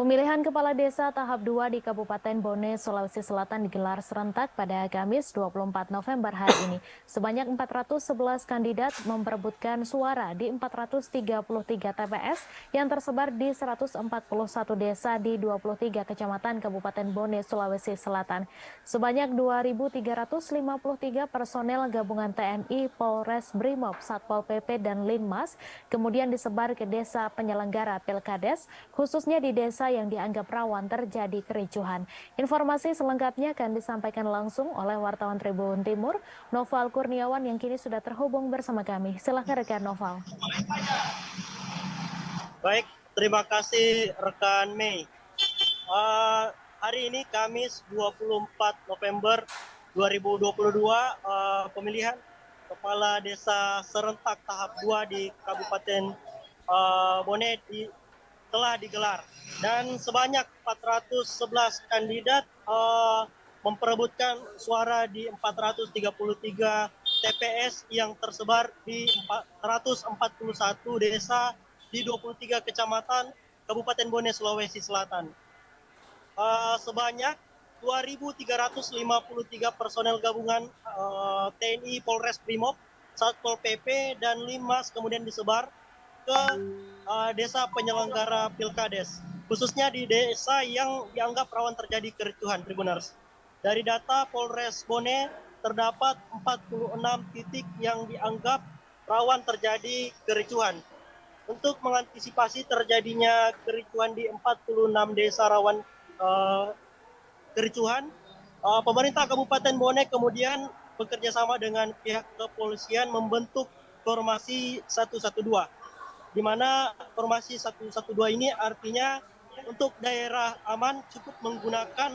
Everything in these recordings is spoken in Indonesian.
Pemilihan Kepala Desa tahap 2 di Kabupaten Bone, Sulawesi Selatan digelar serentak pada Kamis 24 November hari ini. Sebanyak 411 kandidat memperebutkan suara di 433 TPS yang tersebar di 141 desa di 23 kecamatan Kabupaten Bone, Sulawesi Selatan. Sebanyak 2.353 personel gabungan TNI, Polres, Brimob, Satpol PP, dan Linmas kemudian disebar ke desa penyelenggara Pilkades, khususnya di desa yang dianggap rawan terjadi kericuhan. Informasi selengkapnya akan disampaikan langsung oleh wartawan Tribun Timur, Noval Kurniawan yang kini sudah terhubung bersama kami. Silakan rekan Noval. Baik, terima kasih rekan Mei. Hari ini Kamis 24 November 2022, pemilihan Kepala Desa serentak tahap 2 di Kabupaten Bone telah digelar. Dan sebanyak 411 kandidat memperebutkan suara di 433 TPS yang tersebar di 441 desa di 23 kecamatan Kabupaten Bone, Sulawesi Selatan. Sebanyak 2.353 personel gabungan TNI, Polres, Brimob, Satpol PP, dan Linmas kemudian disebar ke desa penyelenggara Pilkades, khususnya di desa yang dianggap rawan terjadi kericuhan, Tribuners. Dari data Polres Bone, terdapat 46 titik yang dianggap rawan terjadi kericuhan. Untuk mengantisipasi terjadinya kericuhan di 46 desa rawan kericuhan, pemerintah Kabupaten Bone kemudian bekerjasama dengan pihak kepolisian membentuk formasi 112, di mana formasi 112 ini artinya untuk daerah aman cukup menggunakan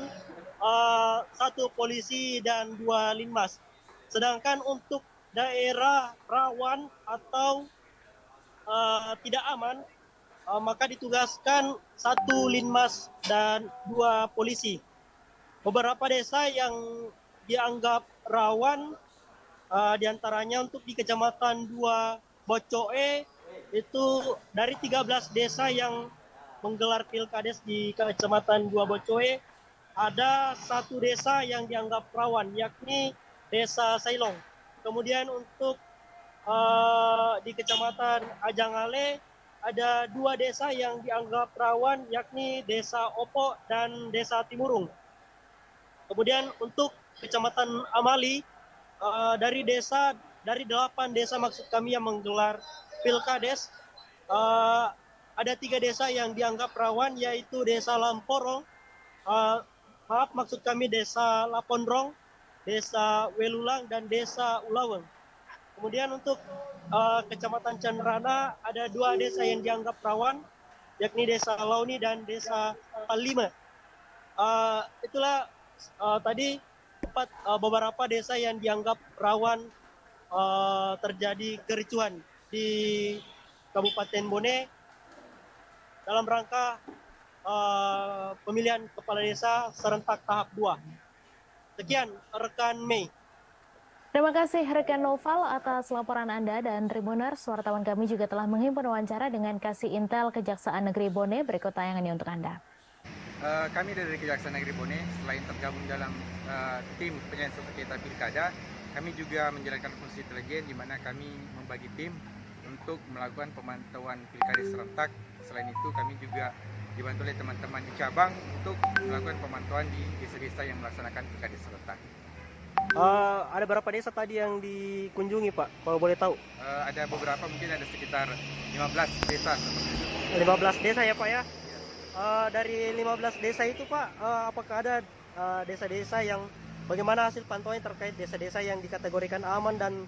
satu polisi dan 2 linmas. Sedangkan untuk daerah rawan atau tidak aman, maka ditugaskan satu linmas dan 2 polisi. Beberapa desa yang dianggap rawan, diantaranya untuk di Kecamatan 2 Bocoe, itu dari 13 desa yang menggelar Pilkades di Kecamatan 2 Bocoe, ada satu desa yang dianggap rawan, yakni Desa Sailong. Kemudian untuk di Kecamatan Ajangale, ada 2 desa yang dianggap rawan, yakni Desa Opo dan Desa Timurung. Kemudian untuk Kecamatan Amali, dari 8 desa maksud kami yang menggelar Pilkades, ada 3 desa yang dianggap rawan, yaitu Desa Lamporong, maksud kami Desa Lapondrong, Desa Welulang, dan Desa Ulaweng. Kemudian untuk Kecamatan Cenrana, ada 2 desa yang dianggap rawan, yakni Desa Launi dan Desa Palima. Itulah tadi beberapa desa yang dianggap rawan terjadi kericuhan di Kabupaten Bone dalam rangka pemilihan kepala desa serentak tahap 2. Sekian rekan Mei. Terima kasih rekan Noval atas laporan Anda, dan Tribuners, wartawan kami juga telah menghimpun wawancara dengan Kasih Intel Kejaksaan Negeri Bone. Berikut tayangannya untuk Anda. Kami dari Kejaksaan Negeri Bone, selain tergabung dalam tim penyelesaian sengketa pilkada, kami juga menjalankan fungsi intelijen di mana kami membagi tim untuk melakukan pemantauan pilkada serentak. Selain itu, kami juga dibantu oleh teman-teman di cabang untuk melakukan pemantauan di desa-desa yang melaksanakan pilkada serentak. Ada berapa desa tadi yang dikunjungi, Pak? Kalau boleh tahu? Ada beberapa, mungkin ada sekitar 15 desa. 15 desa ya, Pak ya? Dari 15 desa itu, Pak, apakah ada desa-desa yang bagaimana hasil pantauan terkait desa-desa yang dikategorikan aman dan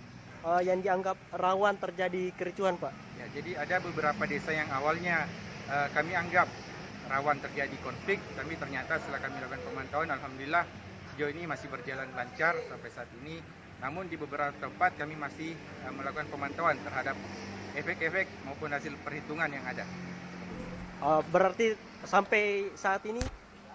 yang dianggap rawan terjadi kericuhan, Pak? Ya, jadi ada beberapa desa yang awalnya kami anggap rawan terjadi konflik, tapi ternyata setelah kami lakukan pemantauan, alhamdulillah sejauh ini masih berjalan lancar sampai saat ini. Namun di beberapa tempat kami masih melakukan pemantauan terhadap efek-efek maupun hasil perhitungan yang ada. Berarti sampai saat ini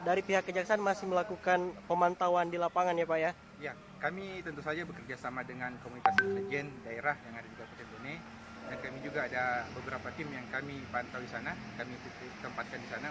dari pihak Kejaksaan masih melakukan pemantauan di lapangan ya, Pak ya? Ya, kami tentu saja bekerja sama dengan komunitas intelijen daerah yang ada di Kabupaten Bone, dan kami juga ada beberapa tim yang kami pantau di sana, kami tempatkan di sana.